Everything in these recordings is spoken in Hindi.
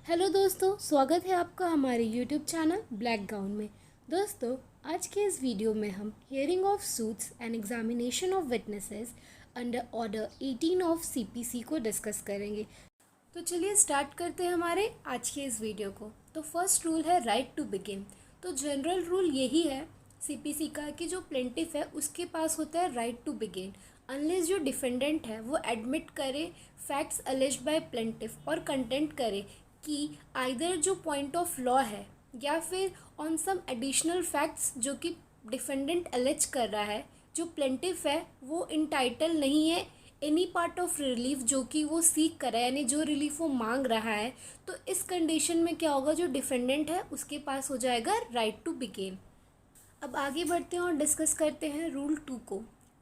हेलो दोस्तों, स्वागत है आपका हमारे यूट्यूब चैनल ब्लैक गाउन में। दोस्तों, आज के इस वीडियो में हम hearing of suits and examination of witnesses under order 18 of CPC को डिस्कस करेंगे। तो चलिए स्टार्ट करते हैं हमारे आज के इस वीडियो को। तो फर्स्ट रूल है राइट टू बिगिन। तो जनरल रूल यही है सीपीसी का कि जो प्लेंटिफ है उसके पास होता है राइट टू बिगिन अनलेस जो डिफेंडेंट है वो एडमिट करे फैक्ट्स अलेज्ड बाय प्लेंटिफ और कंटेंट करे कि आइदर जो पॉइंट ऑफ लॉ है या फिर ऑन सम एडिशनल फैक्ट्स जो कि डिफेंडेंट अलेज कर रहा है, जो प्लेंटिफ है वो इंटाइटल नहीं है एनी पार्ट ऑफ रिलीफ जो कि वो सीख कर रहा है, यानी जो रिलीफ वो मांग रहा है। तो इस कंडीशन में क्या होगा, जो डिफेंडेंट है उसके पास हो जाएगा राइट टू बिगिन। अब आगे बढ़ते हैं और डिस्कस करते हैं रूल 2 को,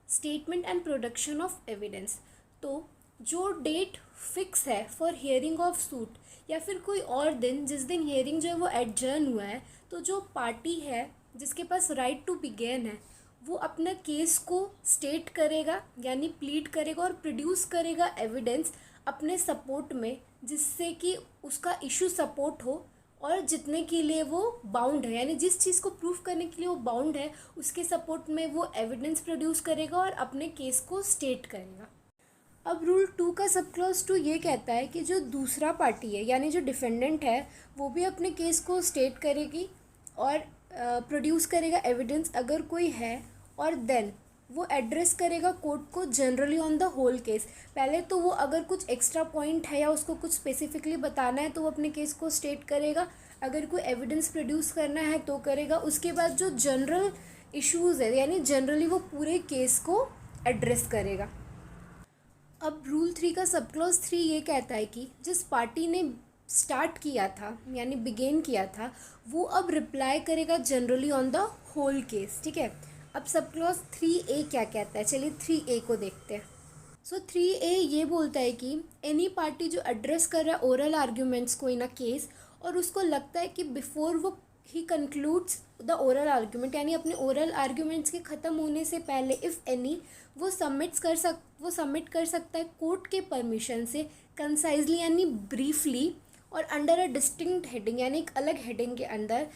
statement and production of evidence. तो जो डेट फिक्स है फॉर हियरिंग ऑफ सूट या फिर कोई और दिन जिस दिन हियरिंग जो है वो एडजर्न हुआ है, तो जो पार्टी है जिसके पास राइट टू बिगिन है वो अपना केस को स्टेट करेगा यानी प्लीड करेगा और प्रोड्यूस करेगा एविडेंस अपने सपोर्ट में, जिससे कि उसका इशू सपोर्ट हो और जितने के लिए वो बाउंड है, यानी जिस चीज़ को प्रूफ करने के लिए वो बाउंड है उसके सपोर्ट में वो एविडेंस प्रोड्यूस करेगा और अपने केस को स्टेट करेगा। अब रूल 2 का सब क्लॉज 2 ये कहता है कि जो दूसरा पार्टी है यानी जो डिफेंडेंट है वो भी अपने केस को स्टेट करेगी और प्रोड्यूस करेगा एविडेंस अगर कोई है, और देन वो एड्रेस करेगा कोर्ट को generally on the whole case. पहले तो वो अगर कुछ एक्स्ट्रा पॉइंट है या उसको कुछ स्पेसिफिकली बताना है तो वो अपने केस को स्टेट करेगा, अगर कोई एविडेंस प्रोड्यूस करना है तो करेगा। उसके बाद जो जनरल इश्यूज़ है यानी जनरली वो पूरे केस को एड्रेस करेगा। अब रूल 3 का सब क्लॉज 3 ये कहता है कि जिस पार्टी ने स्टार्ट किया था यानी बिगेन किया था वो अब रिप्लाई करेगा generally on the whole case. ठीक है, अब सब क्लॉज 3A क्या कहता है, चलिए 3A को देखते हैं। सो 3A ये बोलता है कि एनी पार्टी जो एड्रेस कर रहा है ओरल आर्ग्यूमेंट्स को इन अ केस और उसको लगता है कि बिफोर वो ही कंक्लूड्स द ओरल आर्ग्यूमेंट यानी अपने ओरल आर्ग्यूमेंट्स के ख़त्म होने से पहले इफ़ एनी वो सबमिट कर सकता है कोर्ट के परमिशन से कंसाइजली यानी ब्रीफली और अंडर अ डिस्टिंक्ट हेडिंग यानी एक अलग हेडिंग के अंदर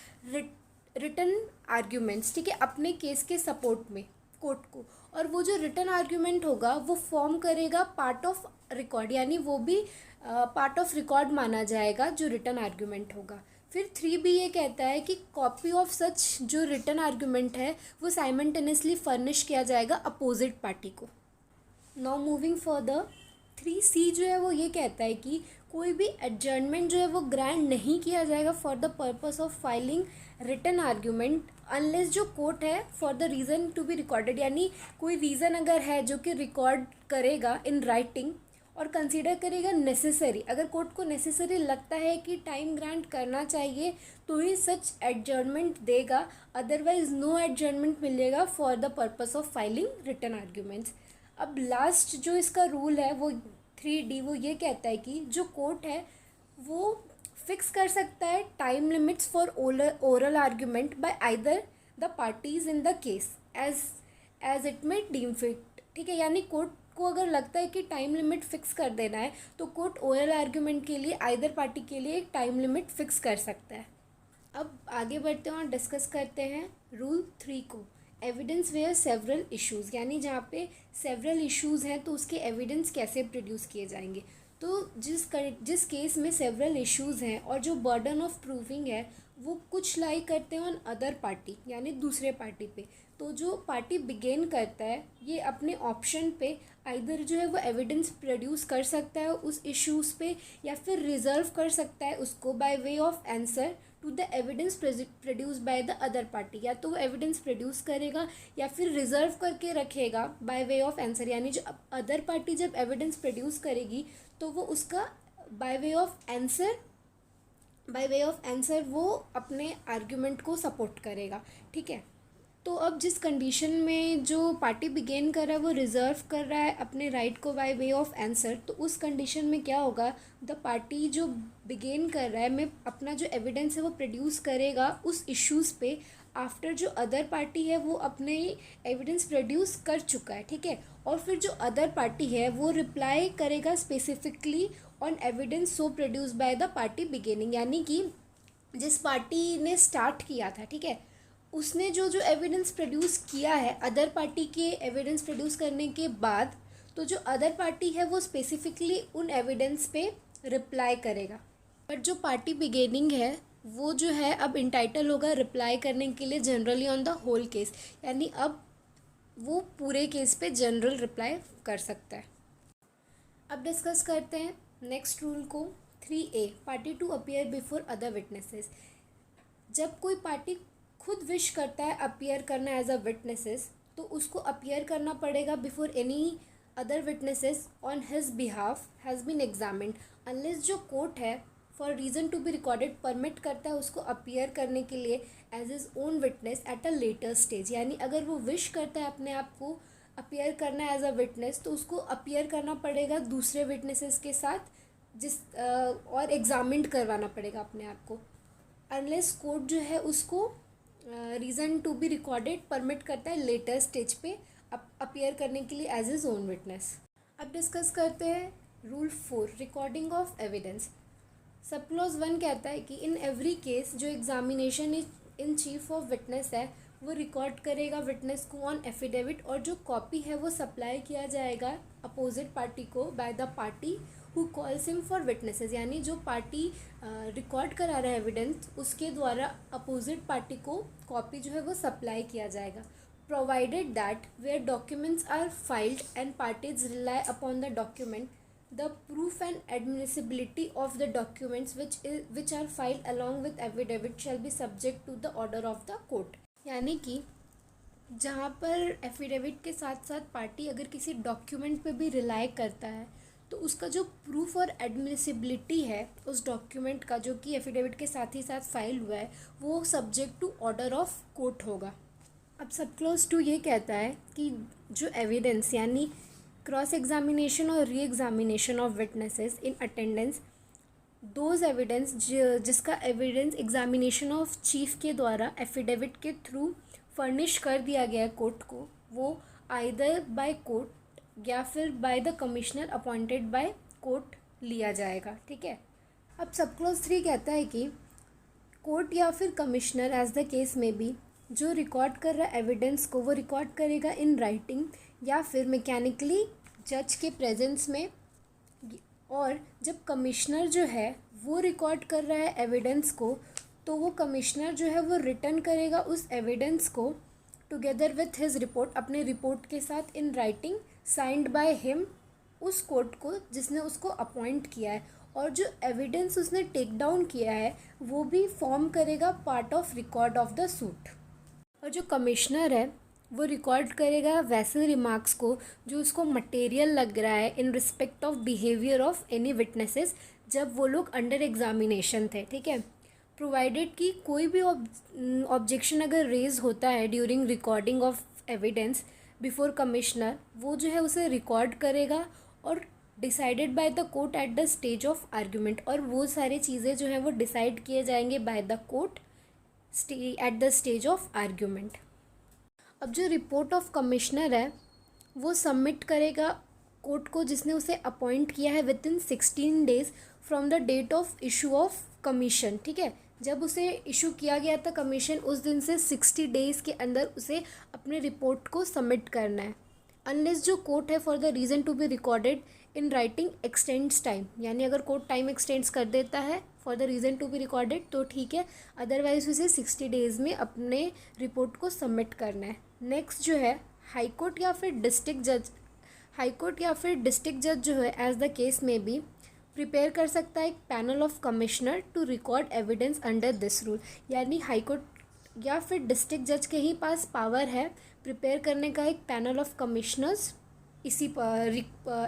रिटन आर्ग्यूमेंट्स, ठीक है, अपने केस के सपोर्ट में कोर्ट को। और वो जो रिटन आर्ग्यूमेंट होगा वो फॉर्म करेगा पार्ट ऑफ रिकॉर्ड यानी वो भी पार्ट ऑफ रिकॉर्ड माना जाएगा जो रिटन आर्ग्यूमेंट होगा। फिर 3B ये कहता है कि कॉपी ऑफ सच जो रिटन आर्ग्यूमेंट है वो साइमल्टेनियसली फर्निश किया जाएगा अपोजिट पार्टी को। नाउ मूविंग फर्दर, 3C जो है वो ये कहता है कि कोई भी एडजर्नमेंट जो है वो ग्रांट नहीं किया जाएगा for the purpose of filing written argument unless जो कोर्ट है for the reason to be recorded, यानी कोई रीज़न अगर है जो कि रिकॉर्ड करेगा इन राइटिंग और कंसीडर करेगा नेसेसरी, अगर कोर्ट को नेसेसरी लगता है कि टाइम ग्रांट करना चाहिए तो ही सच एडजर्नमेंट देगा, अदरवाइज नो एडजर्नमेंट मिलेगा for the purpose of filing written arguments. अब लास्ट जो इसका रूल है वो 3D वो ये कहता है कि जो कोर्ट है वो फिक्स कर सकता है time limits for oral argument by either the parties in the case as it may deem fit. ठीक है, यानी कोर्ट को अगर लगता है कि टाइम लिमिट फिक्स कर देना है तो कोर्ट ओरल आर्ग्यूमेंट के लिए आइदर पार्टी के लिए एक टाइम लिमिट फिक्स कर सकता है। अब आगे बढ़ते हैं और डिस्कस करते हैं रूल 3 को, एविडेंस वेयर सेवरल इश्यूज़, यानी जहाँ पे सेवरल इश्यूज़ हैं तो उसके एविडेंस कैसे प्रोड्यूस किए जाएंगे। तो जिस केस में सेवरल इश्यूज़ हैं और जो बर्डन ऑफ प्रूविंग है वो कुछ लाई करते हैं ऑन अदर पार्टी यानी दूसरे पार्टी पे, तो जो पार्टी बिगेन करता है ये अपने ऑप्शन पे आइदर जो है वो एविडेंस प्रोड्यूस कर सकता है उस इश्यूज़ पे या फिर रिजर्व कर सकता है उसको by way of answer to the evidence produced by the other party, या तो वो एविडेंस प्रोड्यूस करेगा या फिर रिजर्व करके रखेगा बाय वे ऑफ आंसर, यानी जो अदर पार्टी जब एविडेंस प्रोड्यूस करेगी तो वो उसका बाय वे ऑफ आंसर वो अपने आर्ग्यूमेंट को सपोर्ट करेगा। ठीक है, तो अब जिस कंडीशन में जो पार्टी बिगेन कर रहा है वो रिज़र्व कर रहा है अपने राइट को बाय वे ऑफ आंसर, तो उस कंडीशन में क्या होगा, द पार्टी जो बिगेन कर रहा है में अपना जो एविडेंस है वो प्रोड्यूस करेगा उस इश्यूज़ पे आफ्टर जो अदर पार्टी है वो अपने एविडेंस प्रोड्यूस कर चुका है, ठीक है, और फिर जो अदर पार्टी है वो रिप्लाई करेगा specifically on evidence so produce by the party beginning, यानी कि जिस पार्टी ने स्टार्ट किया था, ठीक है, उसने जो जो एविडेंस प्रोड्यूस किया है अदर पार्टी के एविडेंस प्रोड्यूस करने के बाद, तो जो अदर पार्टी है वो स्पेसिफिकली उन एविडेंस पे रिप्लाई करेगा। बट जो पार्टी बिगेनिंग है वो जो है अब इंटाइटल होगा रिप्लाई करने के लिए generally on the whole case, यानी अब वो पूरे केस पे जनरल रिप्लाई कर सकता है। अब डिस्कस करते हैं नेक्स्ट रूल को, 3A, party to appear before other witnesses. जब कोई पार्टी खुद विश करता है अपीयर करना एज अ विटनेसेस, तो उसको अपीयर करना पड़ेगा before any other witnesses on his behalf has been examined, unless जो कोर्ट है for reason to be recorded permit करता है उसको अपीयर करने के लिए as his own witness at a later stage. यानी अगर वो विश करता है अपने आप को अपीयर करना एज अ विटनेस, तो उसको अपीयर करना पड़ेगा दूसरे विटनेसेस के साथ, और एग्जामिन्ड करवाना पड़ेगा अपने आप को, अनलेस कोर्ट जो है उसको reason to be recorded permit करता है लेटर स्टेज पे अपीयर करने के लिए एज इज ओन विटनेस। अब डिस्कस करते हैं rule 4, recording of evidence. Sub clause 1 कहता है कि इन एवरी केस जो examination in chief of witness है वो रिकॉर्ड करेगा विटनेस को ऑन एफिडेविट, और जो कॉपी है वो सप्लाई किया जाएगा अपोजिट पार्टी को by the party who calls him for witnesses, यानी जो पार्टी रिकॉर्ड करा रहा है एविडेंस उसके द्वारा अपोजिट पार्टी को कॉपी जो है वो सप्लाई किया जाएगा, provided that where documents are filed and parties rely upon the document, the proof and admissibility of the documents which are filed along with affidavit shall be subject to the order of the court। यानी कि जहाँ पर एफिडेविट के साथ साथ पार्टी अगर किसी डॉक्यूमेंट पे भी रिलाई करता है तो उसका जो प्रूफ और एडमिसिबिलिटी है उस डॉक्यूमेंट का जो कि एफिडेविट के साथ ही साथ फाइल हुआ है वो subject to order of court होगा। अब सब क्लॉज 2 ये कहता है कि जो एविडेंस यानी क्रॉस एग्जामिनेशन और re examination of witnesses in attendance, those evidence जिसका एविडेंस एग्जामिनेशन ऑफ चीफ के द्वारा एफिडेविट के थ्रू फर्निश कर दिया गया है कोर्ट को, वो आइदर बाय कोर्ट या फिर by the commissioner appointed by court लिया जाएगा, ठीक है। अब सब क्लॉज 3 कहता है कि कोर्ट या फिर कमिश्नर एज द केस में भी जो रिकॉर्ड कर रहा है एविडेंस को वो रिकॉर्ड करेगा इन राइटिंग या फिर मैकेनिकली जज के प्रेजेंस में, और जब कमिश्नर जो है वो रिकॉर्ड कर रहा है एविडेंस को तो वो कमिश्नर जो है वो रिटर्न करेगा उस एविडेंस को टुगेदर विथ हिज रिपोर्ट, अपने रिपोर्ट के साथ in writing signed by him, उस कोर्ट को जिसने उसको अपॉइंट किया है, और जो एविडेंस उसने टेक डाउन किया है वो भी फॉर्म करेगा part of record of the suit. और जो कमिश्नर है वो रिकॉर्ड करेगा वैसे रिमार्क्स को जो उसको मटेरियल लग रहा है in respect of behaviour of any witnesses जब वो लोग अंडर एग्जामिनेशन थे, ठीक है। प्रोवाइडेड कि कोई भी ऑब्जेक्शन अगर रेज होता है during recording of evidence before commissioner, वो जो है उसे रिकॉर्ड करेगा और decided by the court at the stage of argument, और वो सारी चीज़ें जो हैं वो डिसाइड किए जाएंगे by the court at the stage of argument. अब जो रिपोर्ट ऑफ कमिश्नर है वो सबमिट करेगा कोर्ट को जिसने उसे अपॉइंट किया है within 16 days from the date of issue of commission, ठीक है। जब उसे इशू किया गया था कमीशन उस दिन से 60 डेज़ के अंदर उसे अपने रिपोर्ट को सबमिट करना है, अनलेस जो कोर्ट है for the reason to be recorded in writing extends time, यानी अगर कोर्ट टाइम एक्सटेंड्स कर देता है for the reason to be recorded तो ठीक है, अदरवाइज उसे 60 डेज़ में अपने रिपोर्ट को सबमिट करना है। नेक्स्ट जो है हाई कोर्ट या फिर डिस्ट्रिक्ट जज जो है एज द केस में भी प्रिपेयर कर सकता है एक panel of commissioner to record evidence under this rule, यानी हाई कोर्ट या फिर डिस्ट्रिक्ट जज के ही पास पावर है प्रिपेयर करने का एक पैनल ऑफ कमिश्नर्स इसी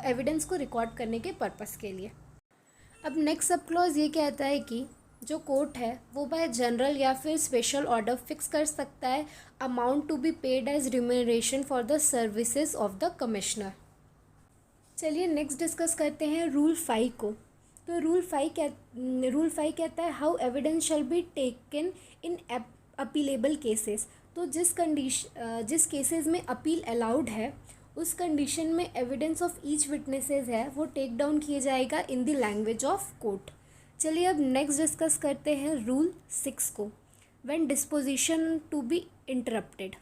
एविडेंस को रिकॉर्ड करने के पर्पस के लिए। अब नेक्स्ट सब क्लॉज ये कहता है कि जो कोर्ट है वो बाय जनरल या फिर स्पेशल ऑर्डर फिक्स कर सकता है amount to be paid as remuneration for the services of the commissioner. चलिए नेक्स्ट डिस्कस करते हैं रूल 5 को। तो रूल 5 कहता है how evidence shall be taken in appealable cases. तो जिस केसेस में अपील अलाउड है उस कंडीशन में एविडेंस ऑफ ईच विटनेसेस है वो टेक डाउन किया जाएगा in the language of court. चलिए अब नेक्स्ट डिस्कस करते हैं रूल 6 को, when deposition to be interrupted.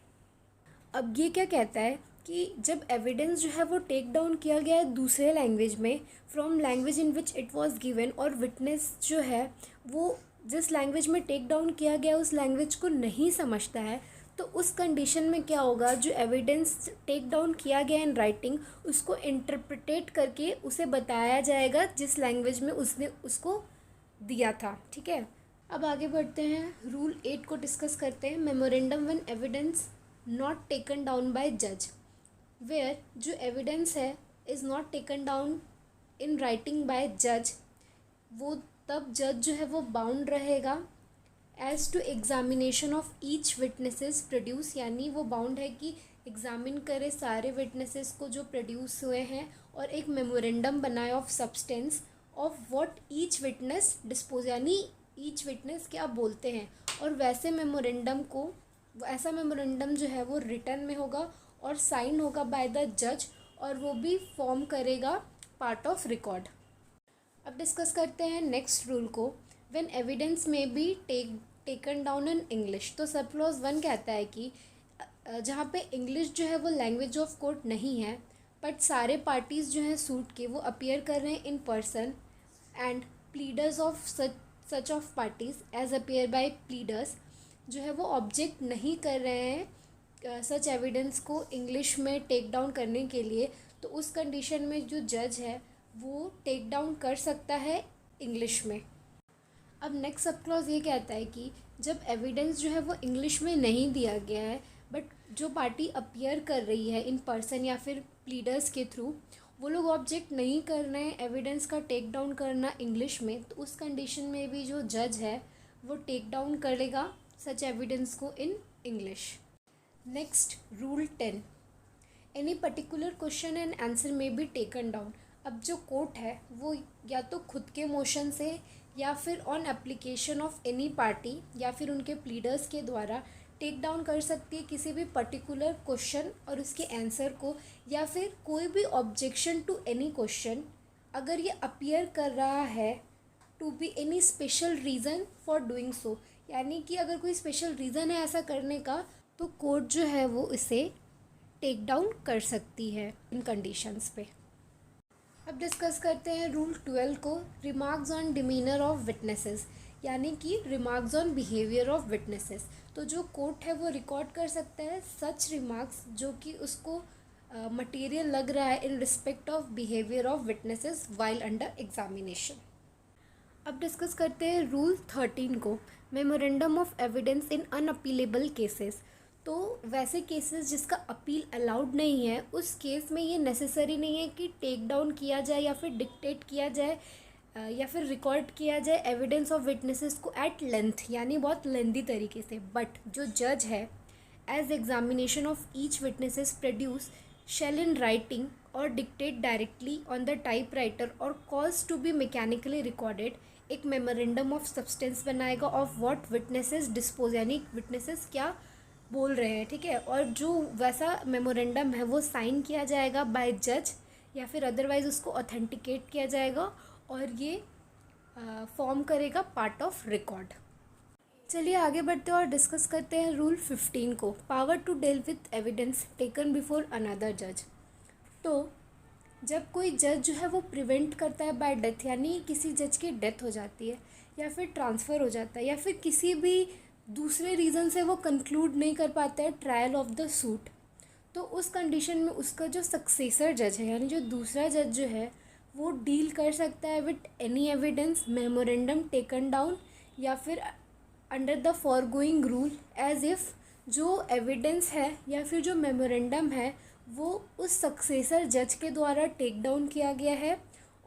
अब ये क्या कहता है कि जब एविडेंस जो है वो टेक डाउन किया गया है दूसरे लैंग्वेज में from language in which it was given, और विटनेस जो है वो जिस लैंग्वेज में टेक डाउन किया गया उस लैंग्वेज को नहीं समझता है, तो उस कंडीशन में क्या होगा, जो एविडेंस टेक डाउन किया गया इन राइटिंग उसको इंटरप्रिटेट करके उसे बताया जाएगा जिस लैंग्वेज में उसने उसको दिया था। ठीक है, अब आगे बढ़ते हैं, रूल 8 को डिस्कस करते हैं, memorandum when evidence not taken down by जज, वेयर जो एविडेंस है is not taken down in writing by जज, वो तब जज जो है वो बाउंड रहेगा as to examination of each witnesses produce, यानी वो बाउंड है कि एग्जामिन करे सारे विटनेसेस को जो प्रोड्यूस हुए हैं और एक मेमोरेंडम बनाए of substance of what each witness dispose, यानी ईच विटनेस क्या बोलते हैं, और वैसे मेमोरेंडम को ऐसा मेमोरेंडम जो है वो रिटर्न में होगा और साइन होगा बाय द जज, और वो भी फॉर्म करेगा पार्ट ऑफ रिकॉर्ड। अब डिस्कस करते हैं नेक्स्ट रूल को, व्हेन एविडेंस में be taken down in English. तो सब क्लॉज 1 कहता है कि जहाँ पे इंग्लिश जो है वो लैंग्वेज ऑफ कोर्ट नहीं है बट सारे पार्टीज़ जो हैं सूट के वो अपीयर कर रहे हैं in person, and pleaders of such of parties as appear by pleaders जो है वो ऑब्जेक्ट नहीं कर रहे हैं सच एविडेंस को इंग्लिश में टेक डाउन करने के लिए, तो उस कंडीशन में जो जज है वो टेक डाउन कर सकता है इंग्लिश में। अब नेक्स्ट सब क्लॉज ये कहता है कि जब एविडेंस जो है वो इंग्लिश में नहीं दिया गया है बट जो पार्टी अपीयर कर रही है इन पर्सन या फिर प्लीडर्स के थ्रू वो लोग ऑब्जेक्ट नहीं कर रहे हैं एविडेंस का टेक डाउन करना इंग्लिश में, तो उस कंडीशन में भी जो जज है वो टेक डाउन करेगा सच एविडेंस को in English. Next rule 10, any particular question and answer में बी टेकन डाउन। अब जो कोर्ट है वो या तो खुद के मोशन से या फिर on application of any party या फिर उनके प्लीडर्स के द्वारा टेक डाउन कर सकती है किसी भी पर्टिकुलर क्वेश्चन और उसके आंसर को, या फिर कोई भी ऑब्जेक्शन टू एनी क्वेश्चन अगर ये अपीयर कर रहा है to be any special reason for doing so, यानी कि अगर कोई स्पेशल रीज़न है ऐसा करने का तो कोर्ट जो है वो इसे टेक डाउन कर सकती है इन कंडीशंस पे। अब डिस्कस करते हैं रूल 12 को, remarks on demeanour of witnesses, यानी कि remarks on behaviour of witnesses. तो जो कोर्ट है वो रिकॉर्ड कर सकता है सच रिमार्क्स जो कि उसको मटेरियल लग रहा है in respect of behaviour of witnesses while under examination. अब डिस्कस करते हैं रूल 13 को, memorandum of evidence in unappealable cases. तो वैसे केसेस जिसका अपील अलाउड नहीं है उस केस में ये नेसेसरी नहीं है कि टेक डाउन किया जाए या फिर डिक्टेट किया जाए या फिर रिकॉर्ड किया जाए एविडेंस ऑफ विटनेसेस को एट लेंथ, यानी बहुत लेंदी तरीके से, बट जो जज है as examination of each witnesses produce shall in writing or dictate directly on the typewriter or cause to be mechanically recorded एक मेमोरेंडम ऑफ सब्सटेंस बनाएगा ऑफ व्हाट विटनेसेस डिस्पोज, यानी विटनेसेस क्या बोल रहे हैं। ठीक है, और जो वैसा मेमोरेंडम है वो साइन किया जाएगा बाय जज या फिर अदरवाइज उसको ऑथेंटिकेट किया जाएगा और ये फॉर्म करेगा पार्ट ऑफ रिकॉर्ड। चलिए आगे बढ़ते हैं और डिस्कस करते हैं रूल 15 को, power to deal with evidence taken before another जज। तो जब कोई जज जो है वो प्रिवेंट करता है बाय डेथ, यानी किसी जज की डेथ हो जाती है या फिर ट्रांसफ़र हो जाता है या फिर किसी भी दूसरे रीज़न से वो कंक्लूड नहीं कर पाता है ट्रायल ऑफ द सूट, तो उस कंडीशन में उसका जो सक्सेसर जज है यानी जो दूसरा जज जो है वो डील कर सकता है with any evidence memorandum taken down या फिर under the foregoing rule as if जो एविडेंस है या फिर जो मेमोरेंडम है वो उस सक्सेसर जज के द्वारा टेक डाउन किया गया है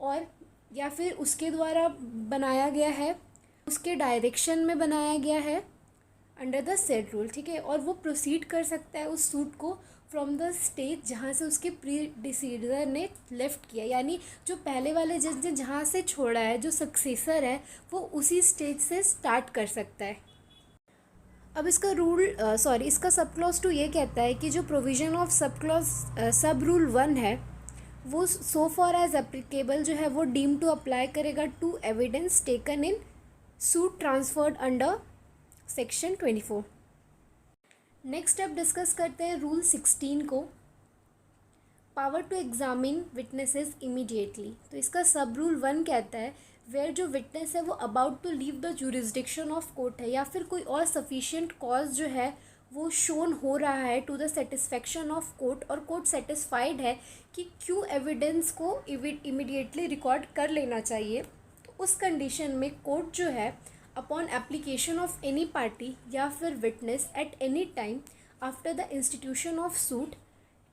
और या फिर उसके द्वारा बनाया गया है, उसके डायरेक्शन में बनाया गया है अंडर द सेड रूल। ठीक है, और वो प्रोसीड कर सकता है उस सूट को फ्रॉम द स्टेज जहाँ से उसके प्रीडिसीजर ने लेफ़्ट किया, यानी जो पहले वाले जज ने जहाँ से छोड़ा है जो सक्सेसर है वो उसी स्टेज से स्टार्ट कर सकता है। अब इसका इसका सब क्लॉज 2 ये कहता है कि जो प्रोविज़न ऑफ सब रूल 1 है वो सो फॉर एज एप्लीकेबल जो है वो डीम टू अप्लाई करेगा to evidence taken in suit transferred under section 24। Next अब डिस्कस करते हैं रूल 16 को, power to examine witnesses immediately. तो इसका सब रूल 1 कहता है वेयर जो विटनेस है वो about to leave the jurisdiction of court है या फिर कोई और सफिशिएंट कॉज जो है वो शोन हो रहा है to the satisfaction of court, और कोर्ट सेटिस्फाइड है कि क्यों एविडेंस को इमीडिएटली रिकॉर्ड कर लेना चाहिए, तो उस कंडीशन में कोर्ट जो है upon application of any party या फिर witness at any time after the institution of suit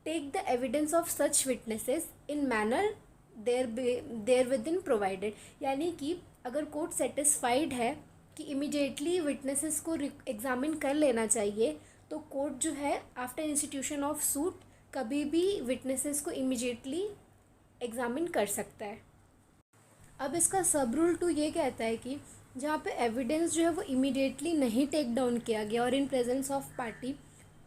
take the evidence of such witnesses in manner there with in provided. यानी कि अगर कोर्ट सेटिस्फाइड है कि इमीडिएटली विटनेसेस को एग्जामिन कर लेना चाहिए, तो कोर्ट जो है आफ्टर इंस्टीट्यूशन ऑफ सूट कभी भी विटनेसेस को इमीडिएटली एग्जामिन कर सकता है। अब इसका सब रूल 2 ये कहता है कि जहाँ पे एविडेंस जो है वो इमीडिएटली नहीं टेक डाउन किया गया और इन प्रेजेंस ऑफ पार्टी,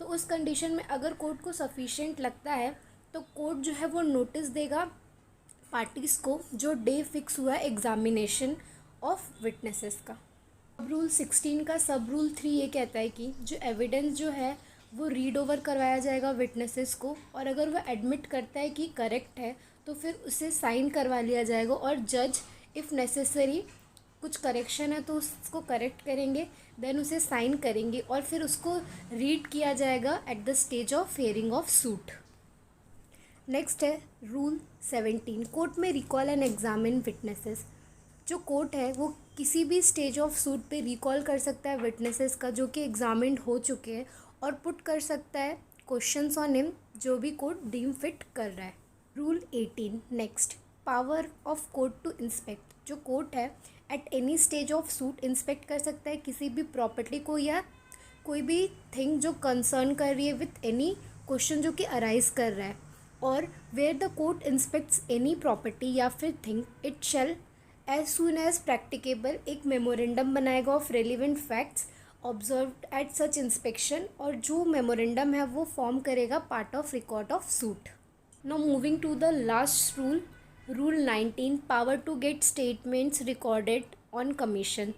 तो उस कंडीशन में अगर कोर्ट को सफिशिएंट लगता है तो कोर्ट जो है वो नोटिस देगा पार्टीज़ को जो डे फिक्स हुआ है एग्जामिनेशन ऑफ विटनेसेस का। अब रूल 16 का सब रूल 3 ये कहता है कि जो एविडेंस जो है वो रीड ओवर करवाया जाएगा विटनेसेस को, और अगर वह एडमिट करता है कि करेक्ट है तो फिर उसे साइन करवा लिया जाएगा, और जज इफ़ नेसेसरी कुछ करेक्शन है तो उसको करेक्ट करेंगे, देन उसे साइन करेंगे और फिर उसको रीड किया जाएगा at the stage of hearing of suit. Next है रूल 17, कोर्ट में रिकॉल एंड एग्जामिन विटनेसेस। जो कोर्ट है वो किसी भी स्टेज ऑफ सूट पे रिकॉल कर सकता है विटनेसेस का जो कि एग्जामिन्ड हो चुके हैं, और पुट कर सकता है क्वेश्चंस ऑन हिम जो भी कोर्ट डीम फिट कर रहा है। Rule 18 next, power of court to inspect. जो कोर्ट है at any stage of suit inspect कर सकता है किसी भी प्रॉपर्टी को या कोई भी थिंग जो कंसर्न कर रही है विथ एनी क्वेश्चन जो कि अराइज कर रहा है, और where the court inspects any property या फिर thing it shall as soon as practicable एक मेमोरेंडम बनाएगा of relevant facts observed at such inspection, और जो मेमोरेंडम है वो फॉर्म करेगा part of record of suit. Now moving to the last rule, rule 19, power to get statements recorded on commission.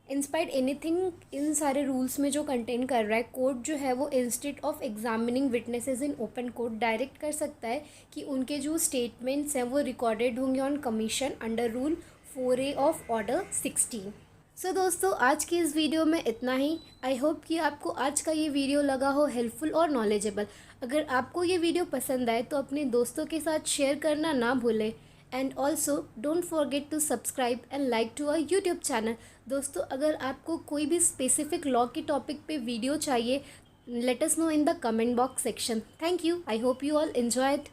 In spite anything in सारे रूल्स में जो कंटेन कर रहा है, कोर्ट जो है वो instead of examining witnesses in open court direct कर सकता है कि उनके जो स्टेटमेंट्स हैं वो रिकॉर्डेड होंगे on commission under rule 4A of order 16। सो दोस्तों आज की इस वीडियो में इतना ही। आई होप कि आपको आज का ये वीडियो लगा हो हेल्पफुल और नॉलेजेबल। अगर आपको ये वीडियो पसंद आए तो अपने दोस्तों के साथ शेयर करना ना भूलें, and also don't forget to subscribe and like to our YouTube channel. दोस्तों अगर आपको कोई भी स्पेसिफिक लॉ के टॉपिक पे वीडियो चाहिए, let us know in the comment box section. Thank you. I hope you all enjoyed.